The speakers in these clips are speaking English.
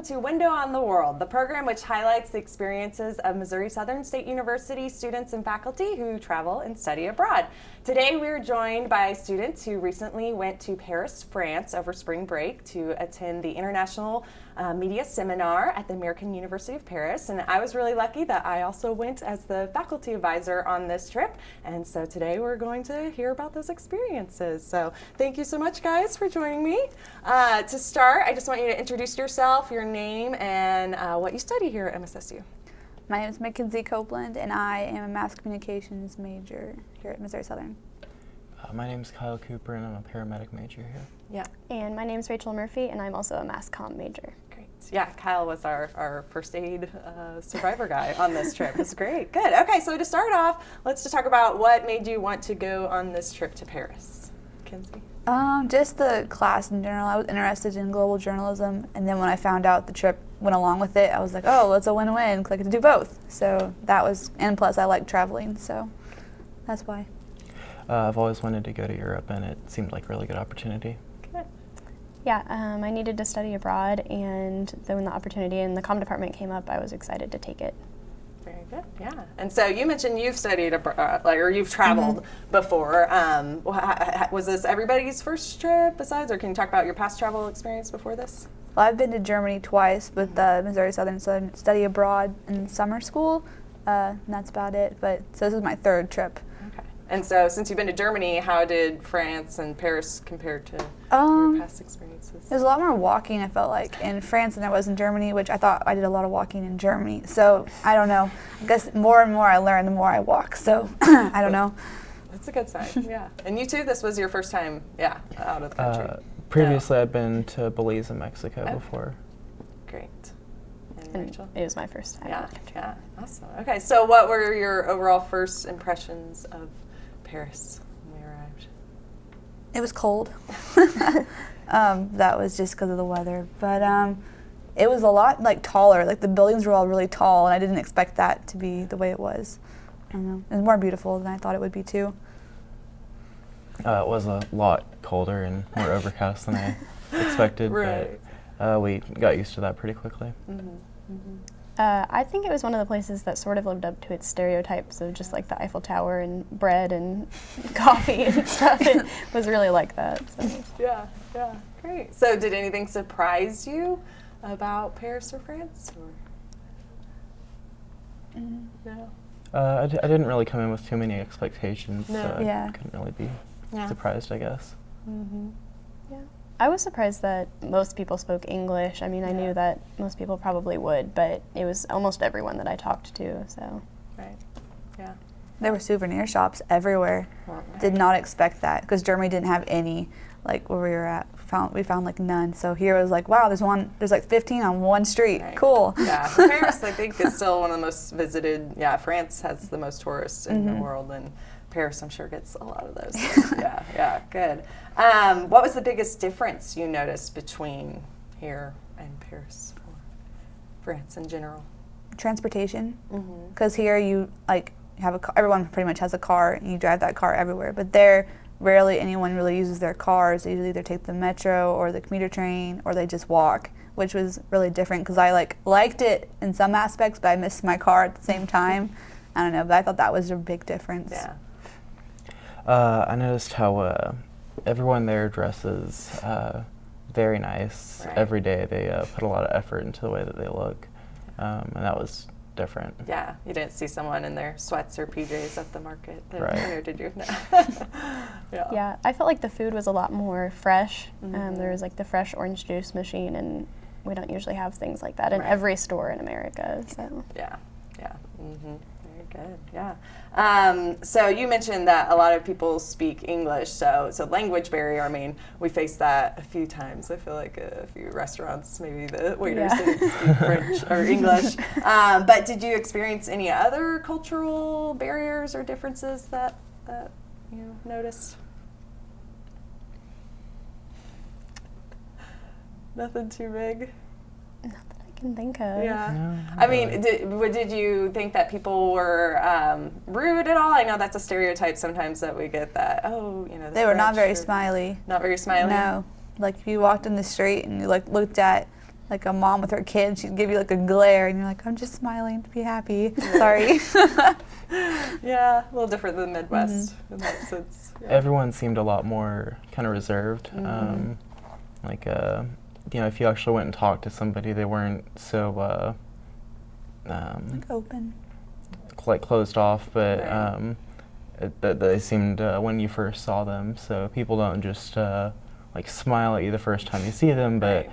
welcome to Window on the World, the program which highlights the experiences of Missouri Southern State University students and faculty who travel and study abroad. Today we are joined by students who recently went to Paris, France over spring break to attend the International Media Seminar at the American University of Paris, and I was really lucky that I also went as the faculty advisor on this trip, and so today we're going to hear about those experiences. So thank you so much, guys, for joining me. To start, I just want you to introduce yourself, your name, and what you study here at MSSU. My name is Makenzie Copeland, and I am a mass communications major here at Missouri Southern. My name is Kyle Cooper, and I'm a paramedic major here. Yeah. And my name is Rachel Murphy, and I'm also a mass comm major. Great. Yeah, Kyle was our first aid survivor guy on this trip. It's great. Good. Okay, so to start off, let's just talk about what made you want to go on this trip to Paris. Kinsey? Just the class in general. I was interested in global journalism, and then when I found out the trip went along with it, I was like, oh, it's a win-win, because I get to do both. So that was, and plus I like traveling, so that's why. I've always wanted to go to Europe, and it seemed like a really good opportunity. Good. Yeah, I needed to study abroad, and then when the opportunity in the comm department came up, I was excited to take it. Very good, yeah. And so you mentioned you've studied abroad, or you've traveled before. Was this everybody's first trip besides, or can you talk about your past travel experience before this? Well, I've been to Germany twice with Missouri Southern study abroad in summer school, and that's about it. But so this is my third trip. Okay. And so since you've been to Germany, how did France and Paris compare to your past experiences? There's a lot more walking, I felt like, in France than there was in Germany, which I thought I did a lot of walking in Germany. So I don't know. I guess more and more I learn, the more I walk. So I don't know. That's a good sign, yeah. And you too, this was your first time, out of the country. Previously, I'd been to Belize and Mexico before. Great. And And Rachel? it was my first time. Yeah, awesome. Okay, so what were your overall first impressions of Paris when we arrived? It was cold. That was just because of the weather. But it was a lot taller. Like the buildings were all really tall, and I didn't expect that to be the way it was. I don't know. It was more beautiful than I thought it would be too. It was a lot colder and more overcast than I expected, Right. but we got used to that pretty quickly. I think it was one of the places that sort of lived up to its stereotypes of just like the Eiffel Tower and bread and coffee and stuff. It was really like that. So. Yeah, great. So did anything surprise you about Paris or France? Or? No. I didn't really come in with too many expectations, No. so Yeah. I couldn't really be Yeah. surprised, I guess. Yeah. I was surprised that most people spoke English. I mean, I knew that most people probably would, but it was almost everyone that I talked to, so. Right, yeah. There were souvenir shops everywhere. Right. Did not expect that because Germany didn't have any. Like where we were at, we found like none. So here it was like, wow, there's like 15 on one street. Right. Cool. Yeah, Paris I think is still one of the most visited. Yeah, France has the most tourists in the world, and Paris I'm sure gets a lot of those. So, yeah, good. What was the biggest difference you noticed between here and Paris or France in general? Transportation. Because here you have a car, everyone pretty much has a car and you drive that car everywhere. But there, rarely anyone really uses their cars. They usually either take the metro or the commuter train or they just walk, which was really different because I liked it in some aspects, but I missed my car at the same time. I don't know, but I thought that was a big difference. Yeah. I noticed how everyone there dresses very nice. Right. Every day they put a lot of effort into the way that they look, and that was different. Yeah, you didn't see someone in their sweats or PJs at the market there, Right. did you? No. Yeah, I felt like the food was a lot more fresh. There was like the fresh orange juice machine, and we don't usually have things like that in every store in America. So. Yeah. Very good. Yeah. So you mentioned that a lot of people speak English, so language barrier. I mean, we face that a few times. I feel like a few restaurants, maybe the waiters didn't speak French or English. But did you experience any other cultural barriers or differences that you noticed? Nothing too big. Can think of. Yeah. No, I mean, did you think that people were rude at all? I know that's a stereotype sometimes that we get that, They were not very smiley. Not very smiley? No. Like if you walked in the street and you looked at like a mom with her kids, she'd give you like a glare, and you're like, I'm just smiling to be happy. Sorry. Yeah, a little different than the Midwest in that sense. Yeah. Everyone seemed a lot more kind of reserved. Like, if you actually went and talked to somebody, they weren't so Like open. like closed off, but Right. they seemed when you first saw them. So people don't just like smile at you the first time you see them, but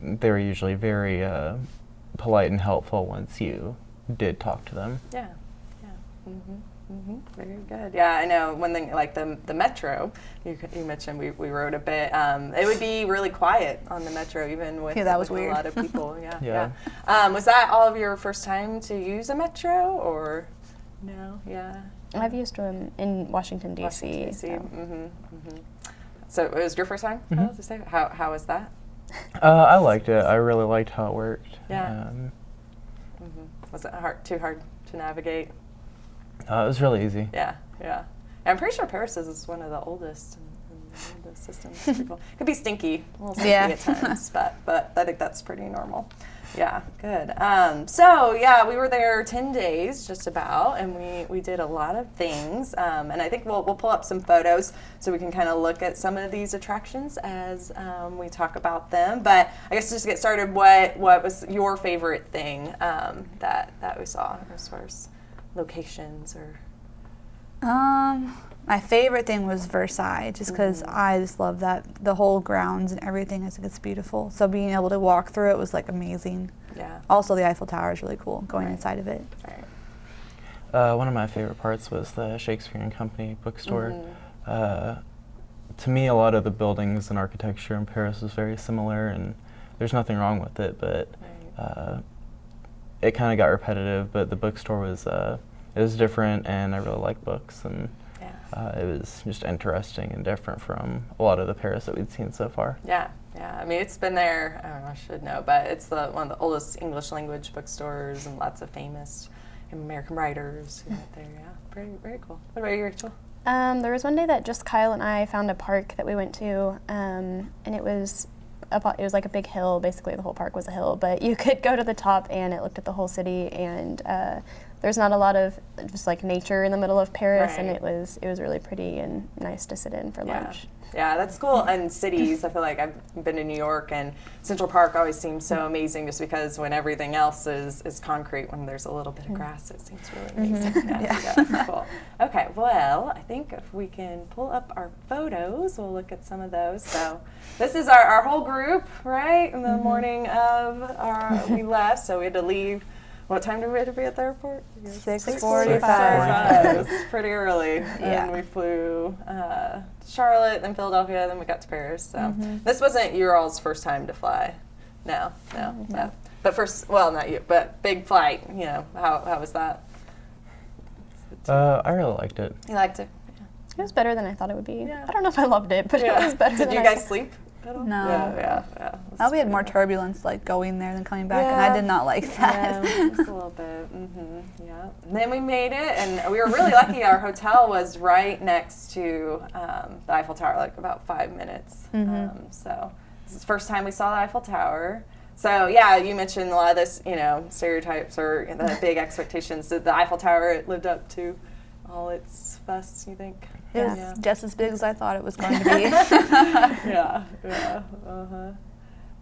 they were usually very polite and helpful once you did talk to them. Yeah, yeah. Very good. Yeah, I know one thing, like the metro, you mentioned we rode a bit. It would be really quiet on the metro, even with, that was with weird. a lot of people. Yeah, Yeah. Was that all of your first time to use a metro, or no? Yeah. I've used them in Washington, D.C. Washington, D.C. so. So it was your first time, Kyle, to say? How was that? I liked it. I really liked how it worked. Yeah. Was it too hard to navigate? It was really easy. Yeah, yeah. I'm pretty sure Paris is one of the oldest in the systems. People could be stinky, a little stinky at times, but I think that's pretty normal. Yeah, good. So yeah, we were there 10 days just about, and we did a lot of things. And I think we'll pull up some photos so we can kind of look at some of these attractions as we talk about them. But I guess just to get started, what was your favorite thing that we saw as far as locations or? My favorite thing was Versailles, just because I just love that, the whole grounds and everything. I think it's beautiful. So being able to walk through it was like amazing. Yeah. Also, the Eiffel Tower is really cool, going inside of it. Right. One of my favorite parts was the Shakespeare and Company bookstore. To me, a lot of the buildings and architecture in Paris was very similar, and there's nothing wrong with it, but it kind of got repetitive. But the bookstore was it was different, and I really like books, and it was just interesting and different from a lot of the Paris that we'd seen so far. Yeah, yeah. I mean, it's been there, I don't know, I should know, but it's one of the oldest English language bookstores, and lots of famous American writers who went there. Yeah, very, very cool. What about you, Rachel? There was one day that just Kyle and I found a park that we went to, and it was like a big hill. Basically, the whole park was a hill, but you could go to the top, and it looked at the whole city, and there's not a lot of just like nature in the middle of Paris, and it was really pretty and nice to sit in for lunch. Yeah, that's cool. And cities, I feel like I've been to New York, and Central Park always seems so amazing just because when everything else is concrete, when there's a little bit of grass, it seems really amazing. Yeah, cool. Okay, well, I think if we can pull up our photos, we'll look at some of those. So this is our whole group, right? In the morning of we left, so we had to leave. What time did we have to be at the airport? 6:45. It was pretty early. Yeah. And we flew to Charlotte, then Philadelphia, then we got to Paris. So this wasn't your all's first time to fly. No. But first, well, not you, but big flight. You know, how was that? I really liked it. You liked it? It was better than I thought it would be. Yeah. I don't know if I loved it, but it was better than Did you I guys thought. sleep at all? No. Yeah. We had more turbulence, like going there than coming back, and I did not like that. Yeah, just a little bit. Yeah. And then we made it, and we were really lucky. Our hotel was right next to the Eiffel Tower, like about 5 minutes. So this is the first time we saw the Eiffel Tower. So yeah, you mentioned a lot of this, stereotypes or the big expectations. Did the Eiffel Tower lived up to all its fuss, you think? It was just as big as I thought it was going to be. Yeah.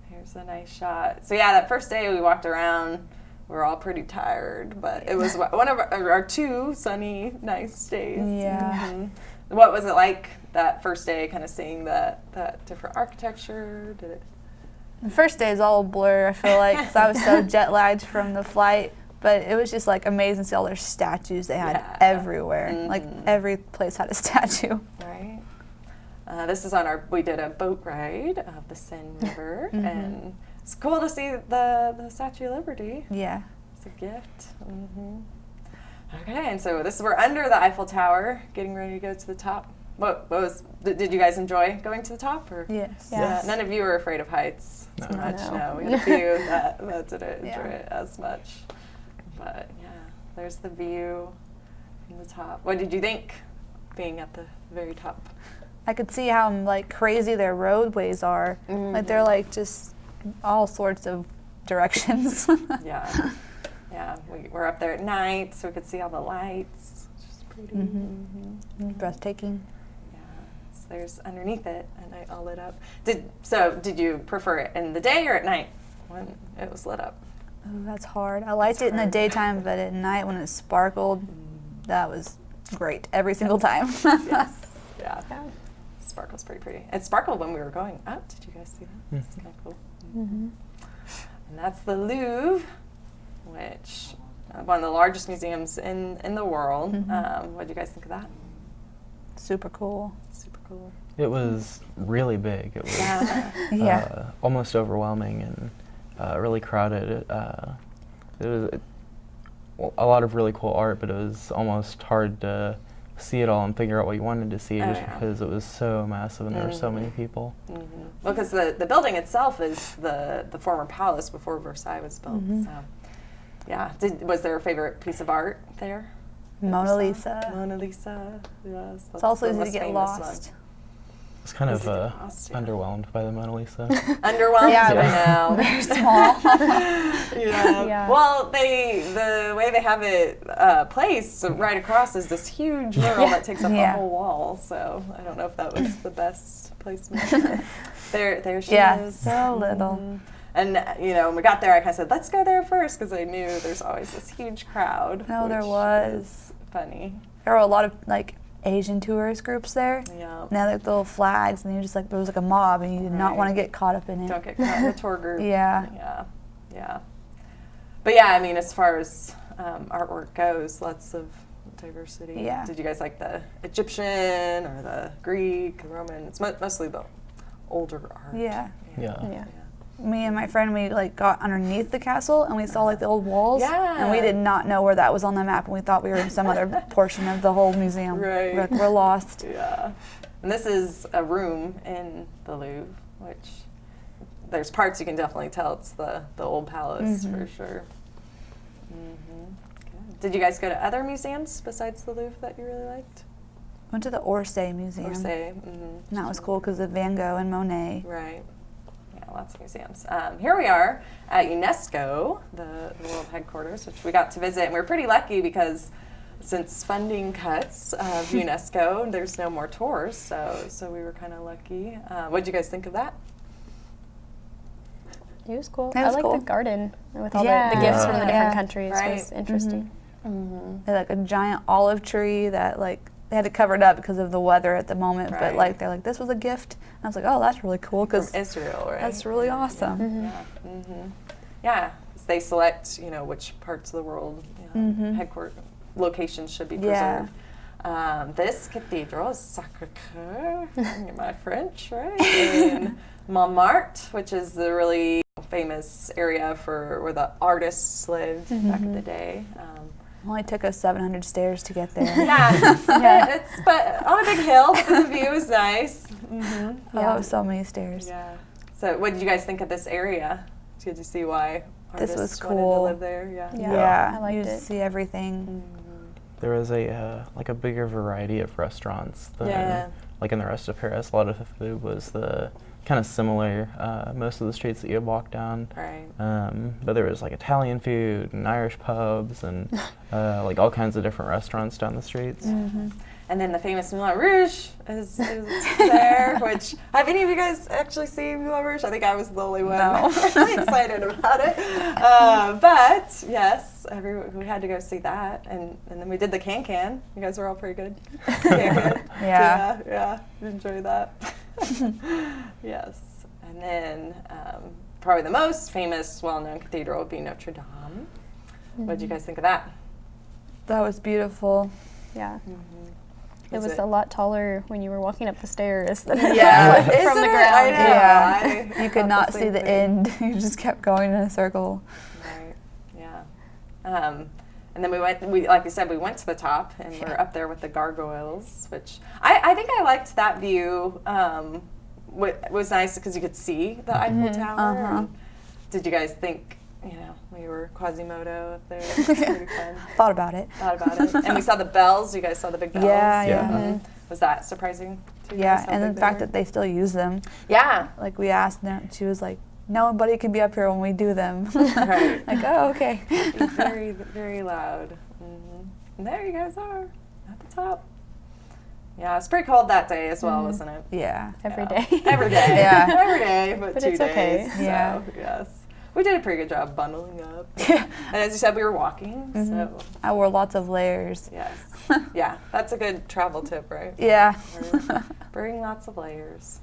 Here's a nice shot. So yeah, that first day we walked around, we were all pretty tired, but it was one of our 2 sunny, nice days. Yeah. What was it like that first day, kind of seeing that different architecture? Did it? The first day is all a blur, I feel like, because I was so jet lagged from the flight. But it was just like amazing to see all their statues they had everywhere. Like every place had a statue. Right. This is we did a boat ride of the Seine River, and it's cool to see the Statue of Liberty. Yeah. It's a gift. Okay, and so we're under the Eiffel Tower, getting ready to go to the top. Did you guys enjoy going to the top? Or? Yes. Yeah. None of you were afraid of heights so much. No. We had a few that didn't enjoy it as much. But yeah, there's the view from the top. What did you think being at the very top? I could see how like crazy their roadways are. Like they're like just all sorts of directions. Yeah. Yeah, we're up there at night, so we could see all the lights. It's just pretty. Breathtaking. Yeah, so there's underneath it, and all lit up. Did you prefer it in the day or at night when it was lit up? Oh, that's hard. I liked it in the daytime, but at night when it sparkled, that was great every single time. Yes. Yeah. Sparkle's pretty pretty. It sparkled when we were going up. Did you guys see that? It's kind of cool. And that's the Louvre, which one of the largest museums in the world. What did you guys think of that? Super cool. It was really big. It was almost overwhelming and really crowded. It was a lot of really cool art, but it was almost hard to see it all and figure out what you wanted to see just because it was so massive and there were so many people. Well, because the building itself is the former palace before Versailles was built. So, yeah. Was there a favorite piece of art there? Mona Lisa. Mona Lisa. Yes. It's also easy to get lost. I was kind of underwhelmed by the Mona Lisa. Underwhelmed? Yeah, I know. Very small. Yeah. Well, the way they have it placed right across is this huge mural that takes up a whole wall. So I don't know if that was the best placement. There she is. So little. And when we got there, I kind of said, "Let's go there first," because I knew there's always this huge crowd. No, there was. Funny. There were a lot of like Asian tourist groups there. Yeah. And they had like little flags, and you just like there was like a mob, and you did not want to get caught up in it. Don't get caught in the tour group. Yeah. But yeah, I mean, as far as artwork goes, lots of diversity. Yeah. Did you guys like the Egyptian or the Greek, the Roman? It's mostly the older art. Yeah. Me and my friend, we like got underneath the castle and we saw like the old walls. Yeah. And we did not know where that was on the map, and we thought we were in some other portion of the whole museum. Right. We're lost. Yeah. And this is a room in the Louvre, which there's parts you can definitely tell it's the old palace for sure. Good. Did you guys go to other museums besides the Louvre that you really liked? Went to the Orsay Museum. Orsay. And that was cool because of Van Gogh and Monet. Right. Yeah, lots of museums. Here we are at UNESCO, the world headquarters, which we got to visit. And we were pretty lucky because since funding cuts of UNESCO, there's no more tours. So we were kind of lucky. What did you guys think of that? It was cool. It was I cool. like the garden with all the gifts from the different countries. Right. It was interesting. They had like a giant olive tree that like they had to cover it up because of the weather at the moment, but like they're like, this was a gift. And I was like, oh, that's really cool because Israel, right? that's really awesome. Yeah, they select which parts of the world headquarters locations should be preserved. This cathedral is Sacré-Cœur, my French, right? In Montmartre, which is the really famous area for where the artists lived back in the day. Only took us 700 stairs to get there. It's but on a big hill, but the view is nice. Oh, so many stairs. Yeah. So, what did you guys think of this area? Did you see why artists This was wanted cool. to live there? Yeah, I liked you it. see everything. There was a bigger variety of restaurants than like in the rest of Paris. A lot of the food was kind of similar. Most of the streets that you would walk down. Right. But there was like Italian food and Irish pubs and like all kinds of different restaurants down the streets. And then the famous Moulin Rouge is there, which, have any of you guys actually seen Moulin Rouge? I think I was the only one really excited about it. But, yes, we had to go see that. And then we did the Can-Can. You guys were all pretty good. Yeah, enjoy that. Yes. And then probably the most famous, well-known cathedral would be Notre Dame. What did you guys think of that? That was beautiful. Yeah. It was a lot taller when you were walking up the stairs than from the ground. I know. Yeah, you could not see the end. You just kept going in a circle. Right. Yeah. And then we like you said, we went to the top and we're up there with the gargoyles, which I think I liked that view. It was nice because you could see the Eiffel Tower. Did you guys think, we were Quasimodo up there? Pretty fun. Thought about it. And we saw the bells. You guys saw the big bells? Yeah. Was that surprising to you? Yeah, and the fact that they still use them. Yeah. Like we asked them, she was like, nobody can be up here when we do them. Right. Like, oh, okay. Very, very loud. And there you guys are at the top. Yeah, it's pretty cold that day as well, wasn't it? Yeah. Every day. Every day. Yeah. Every day, but 2 it's days. okay. So, Yeah. yes. We did a pretty good job bundling up. And as you said, we were walking, so I wore lots of layers. yes. Yeah, that's a good travel tip, right? Yeah. Bring lots of layers.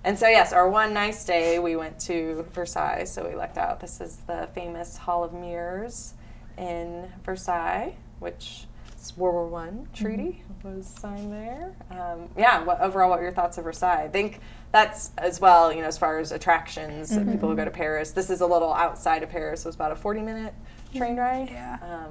And so, yes, our one nice day, we went to Versailles, so we lucked out. This is the famous Hall of Mirrors in Versailles, which is World War I treaty was signed there. Overall, what were your thoughts of Versailles? I think that's as well, as far as attractions, people who go to Paris. This is a little outside of Paris, so it's about a 40-minute train ride. Yeah.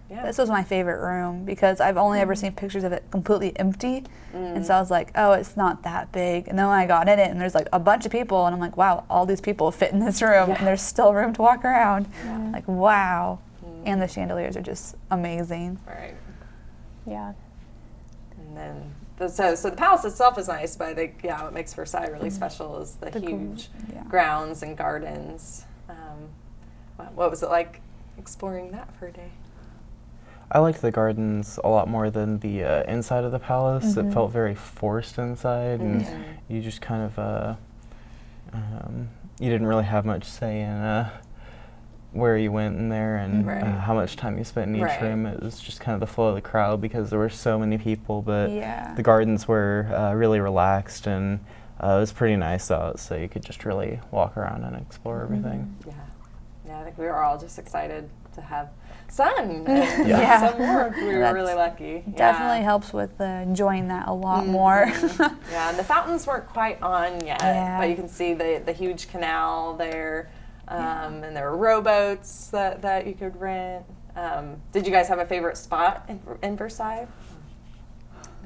Yeah. This was my favorite room because I've only ever seen pictures of it completely empty. And so I was like, oh, it's not that big. And then when I got in it and there's like a bunch of people and I'm like, wow, all these people fit in this room and there's still room to walk around. Yeah. Like, wow. And the chandeliers are just amazing. Right. Yeah. And then, so the palace itself is nice, but I think, what makes Versailles really special is the huge grounds and gardens. What was it like exploring that for a day? I liked the gardens a lot more than the inside of the palace. It felt very forced inside, and you just kind of, you didn't really have much say in where you went in there and how much time you spent in each room. It was just kind of the flow of the crowd because there were so many people, but the gardens were really relaxed, and it was pretty nice out, so you could just really walk around and explore everything. Yeah, I think we were all just excited to have sun and some warmth. We were really lucky. Definitely helps with enjoying that a lot more. Yeah, and the fountains weren't quite on yet, but you can see the huge canal there, and there were rowboats that you could rent. Did you guys have a favorite spot in Versailles?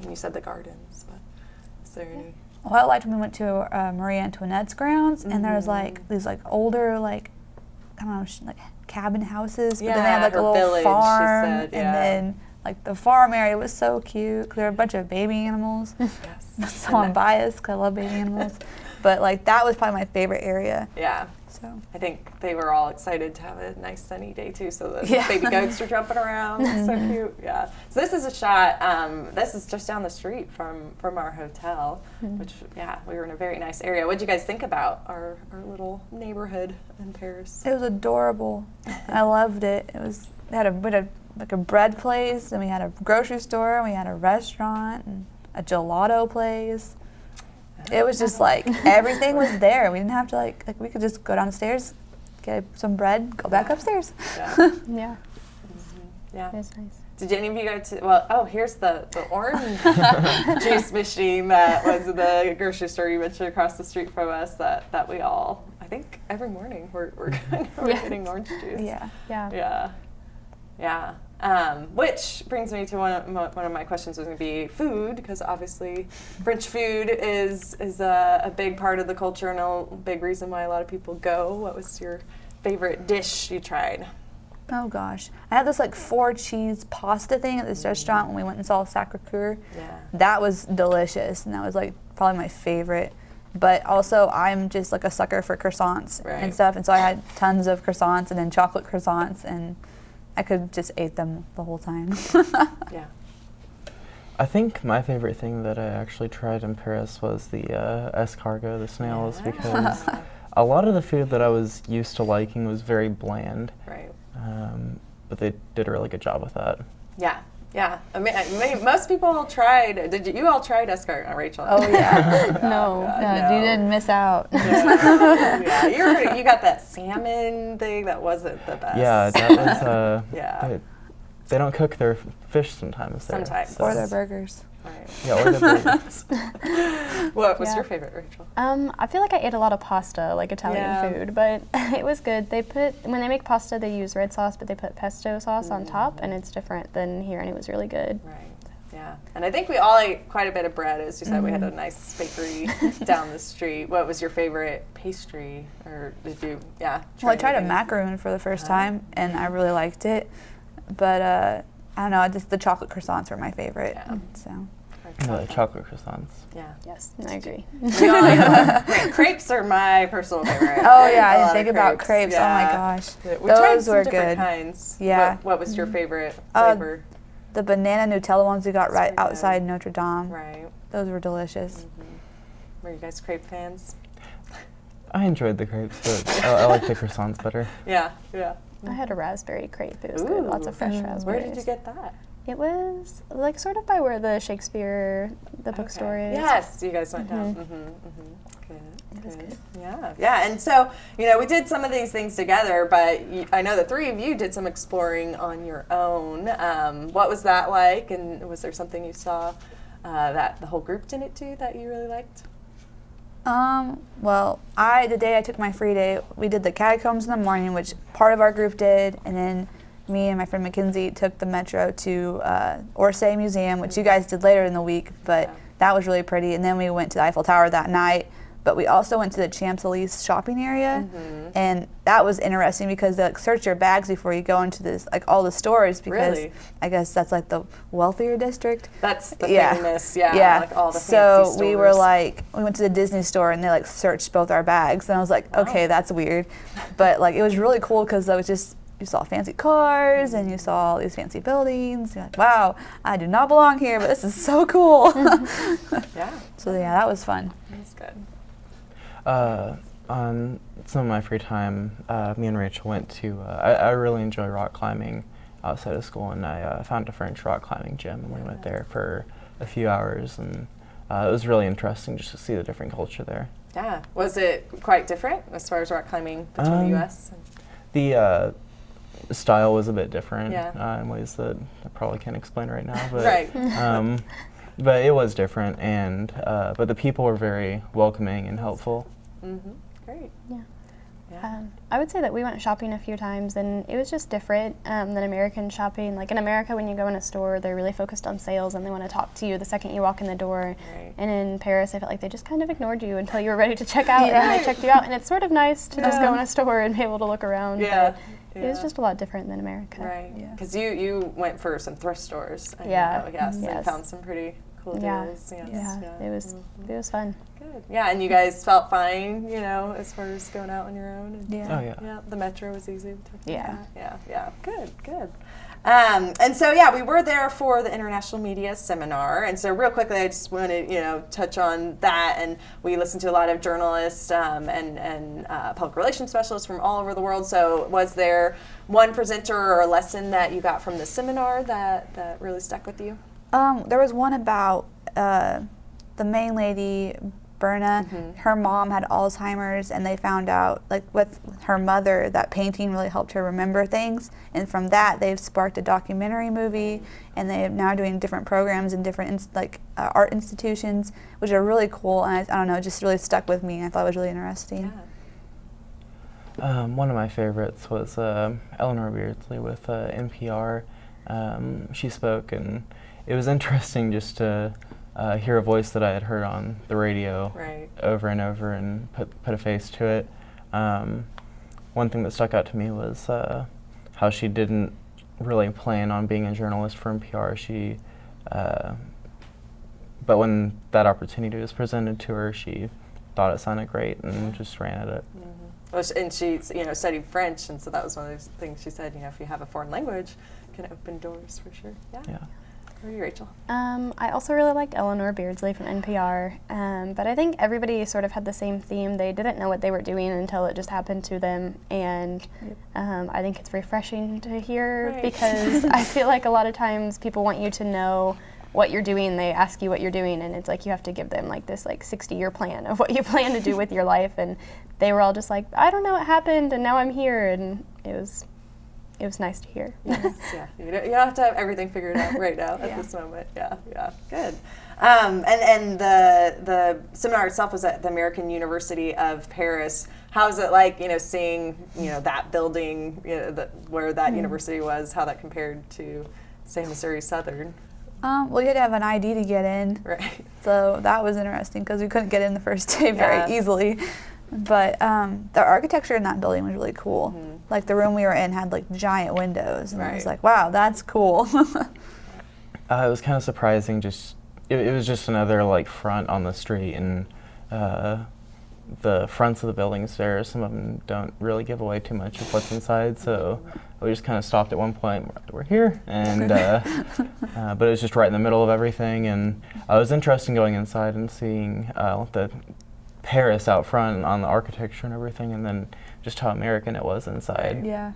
You said the gardens, but is there any? Well, I liked when we went to Marie Antoinette's grounds, and there was like these like older I don't know, like cabin houses, but then they had like a little village, farm, she said, and then like the farm area was so cute. There were a bunch of baby animals. Yes. So I'm biased because I love baby animals, but like that was probably my favorite area. Yeah. So I think they were all excited to have a nice sunny day too, so the baby goats are jumping around. So cute. Yeah. So this is a shot. This is just down the street from our hotel, which we were in a very nice area. What did you guys think about our little neighborhood in Paris? it was adorable. I loved it. We had a bread place, and we had a grocery store, and we had a restaurant, and a gelato place. It was just like everything was there. We didn't have to like we could just go downstairs, get some bread, go back upstairs. Yeah. Yeah. It's nice. Did any of you go to, here's the orange juice machine that was in the grocery store you mentioned across the street from us that we all, I think every morning we're getting orange juice. Yeah. Yeah. Which brings me to one of my questions was going to be food, because obviously French food is a big part of the culture and a big reason why a lot of people go. What was your favorite dish you tried? Oh gosh, I had this like 4-cheese pasta thing at this restaurant when we went and saw Sacré-Cœur. Yeah. That was delicious, and that was like probably my favorite. But also, I'm just like a sucker for croissants and stuff, and so I had tons of croissants and then chocolate croissants, and I could just eat them the whole time. Yeah. I think my favorite thing that I actually tried in Paris was the escargot, the snails, because a lot of the food that I was used to liking was very bland. Right. But they did a really good job with that. Yeah. I mean, most people tried. You all tried escargot, Rachel? Oh yeah. No, you didn't miss out. Yeah, you got that salmon thing that wasn't the best. Yeah, that was. They don't cook their fish sometimes. Sometimes. Or their burgers. Right. Yeah, or their burgers. What was your favorite, Rachel? I feel like I ate a lot of pasta, like Italian food, but it was good. When they make pasta, they use red sauce, but they put pesto sauce on top, and it's different than here, and it was really good. Right. Yeah. And I think we all ate quite a bit of bread. As you said, we had a nice bakery down the street. What was your favorite pastry, or did you? Yeah. Well, I tried a macaroon for the first time, and I really liked it. But I don't know, just the chocolate croissants were my favorite. Yeah. So Chocolate croissants. Yeah. Yes, I agree. Crepes are my personal favorite. Oh yeah, I didn't think about crepes. Yeah. Oh my gosh, We tried those some were different good. kinds. Yeah. What was your favorite flavor? The banana Nutella ones we got That's right pretty good. outside Notre Dame. Right. Those were delicious. Were you guys crepe fans? I enjoyed the crepes, but I like the croissants better. Yeah. I had a raspberry crepe. It was good. Lots of fresh raspberries. Where did you get that? It was like sort of by where the Shakespeare, the bookstore is. Yes, you guys went down. Good. Yeah. And so, we did some of these things together, but I know the three of you did some exploring on your own. What was that like? And was there something you saw that the whole group didn't do that you really liked? Well, the day I took my free day, we did the catacombs in the morning, which part of our group did, and then me and my friend Mackenzie took the metro to Orsay Museum, which you guys did later in the week, but that was really pretty. And then we went to the Eiffel Tower that night, but we also went to the Champs-Élysées shopping area, and that was interesting because they search your bags before you go into this, all the stores, because I guess that's the wealthier district. That's the famous, all the fancy so stores. we were we went to the Disney store and they searched both our bags, and I was like, okay, that's weird, but it was really cool because it was just, you saw fancy cars and you saw all these fancy buildings. You're like, wow, I do not belong here, but this is so cool. Yeah. So that was fun. That's good. On some of my free time, me and Rachel went to, I really enjoy rock climbing outside of school, and I found a French rock climbing gym, and we went there for a few hours, and it was really interesting just to see the different culture there. Yeah. Was it quite different as far as rock climbing between the U.S.? The style was a bit different Yeah. in ways that I probably can't explain right now, but Right. but it was different, and but the people were very welcoming and helpful. Great. Yeah. I would say that we went shopping a few times, and it was just different than American shopping. Like in America, when you go in a store, they're really focused on sales, and they want to talk to you the second you walk in the door. Right. And in Paris, I felt like they just kind of ignored you until you were ready to check out, and then they checked you out. And it's sort of nice to just go in a store and be able to look around. Yeah. But it was just a lot different than America. Right. Because you went for some thrift stores. I Yeah. know, yes. Yes. And found some pretty cool Yeah. deals. Yes. Yeah. It was fun. Good. Yeah, and you guys felt fine, as far as going out on your own. And Yeah. Oh yeah. Yeah, the metro was easy. Yeah. Yeah. Good. And so, we were there for the International Media Seminar. And so real quickly, I just want to, touch on that. And we listened to a lot of journalists and public relations specialists from all over the world. So was there one presenter or a lesson that you got from the seminar that really stuck with you? There was one about the main lady, Berna. Her mom had Alzheimer's, and they found out, with her mother, that painting really helped her remember things. And from that, they've sparked a documentary movie, and they're now doing different programs in different art institutions, which are really cool. And I don't know, it just really stuck with me. I thought it was really interesting. Yeah. One of my favorites was Eleanor Beardsley with NPR. She spoke, and it was interesting just to hear a voice that I had heard on the radio over and over and put a face to it. One thing that stuck out to me was how she didn't really plan on being a journalist for NPR. But when that opportunity was presented to her, she thought it sounded great and just ran at it. Well, and she, studied French, and so that was one of those things she said. If you have a foreign language, it can open doors for sure. Yeah. How are you, Rachel? I also really liked Eleanor Beardsley from NPR, but I think everybody sort of had the same theme. They didn't know what they were doing until it just happened to them, and I think it's refreshing to hear because I feel like a lot of times people want you to know what you're doing. They ask you what you're doing, and it's like you have to give them this 60-year plan of what you plan to do with your life, and they were all just like, I don't know what happened, and now I'm here, and it was nice to hear. Yes, you don't have to have everything figured out right now at this moment. Yeah, good. And the seminar itself was at the American University of Paris. How was it like, seeing, that building, where that university was, how that compared to, say, Missouri Southern? Well, you had to have an ID to get in. Right. So that was interesting because we couldn't get in the first day very easily. But the architecture in that building was really cool. The room we were in had giant windows, and I was like, wow, that's cool. It was kind of surprising just it was just another like front on the street, and the fronts of the buildings there, some of them don't really give away too much of what's inside, so we just kind of stopped at one point. We're here, and but it was just right in the middle of everything, and it was interesting going inside and seeing the Paris out front on the architecture and everything, and then just how American it was inside. Yeah.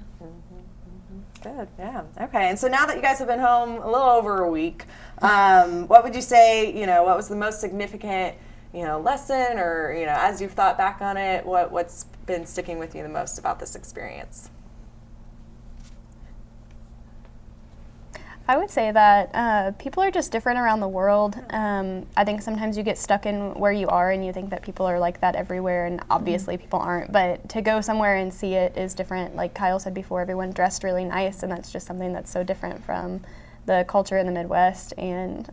Good, yeah. Okay, and so now that you guys have been home a little over a week, what would you say, what was the most significant, lesson, or, as you've thought back on it, what's been sticking with you the most about this experience? I would say that people are just different around the world. I think sometimes you get stuck in where you are and you think that people are like that everywhere, and obviously people aren't. But to go somewhere and see it is different. Like Kyle said before, everyone dressed really nice, and that's just something that's so different from the culture in the Midwest. And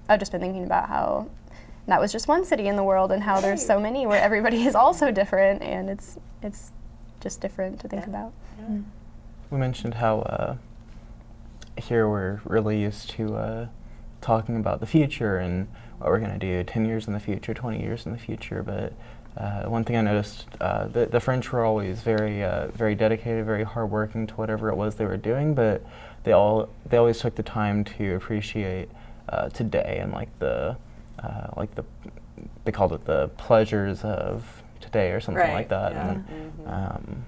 I've just been thinking about how that was just one city in the world, and how there's so many where everybody is also different, and it's just different to think about. Yeah. We mentioned how here we're really used to talking about the future and what we're going to do 10 years in the future, 20 years in the future, but one thing I noticed, the French were always very dedicated, very hardworking to whatever it was they were doing, but they always took the time to appreciate today, and they called it the pleasures of today or something like that. Yeah. And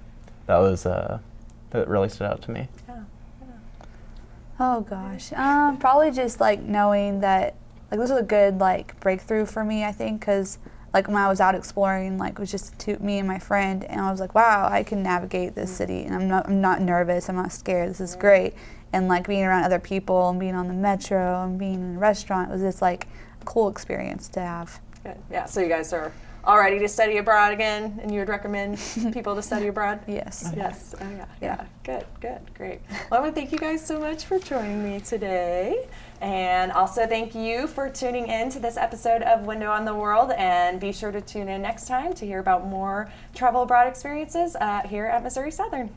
that really stood out to me. Yeah. Oh gosh, probably just like knowing that this was a good breakthrough for me, I think, because when I was out exploring, it was just me and my friend, and I was like, wow, I can navigate this city, and I'm not nervous, I'm not scared, this is great. And being around other people and being on the metro and being in a restaurant was just a cool experience to have. Good. Yeah, so you guys are all ready to study abroad again, and you would recommend people to study abroad? Yes. Yes. Oh, yeah. Good, great. Well, I want to thank you guys so much for joining me today. And also thank you for tuning in to this episode of Window on the World. And be sure to tune in next time to hear about more travel abroad experiences here at Missouri Southern.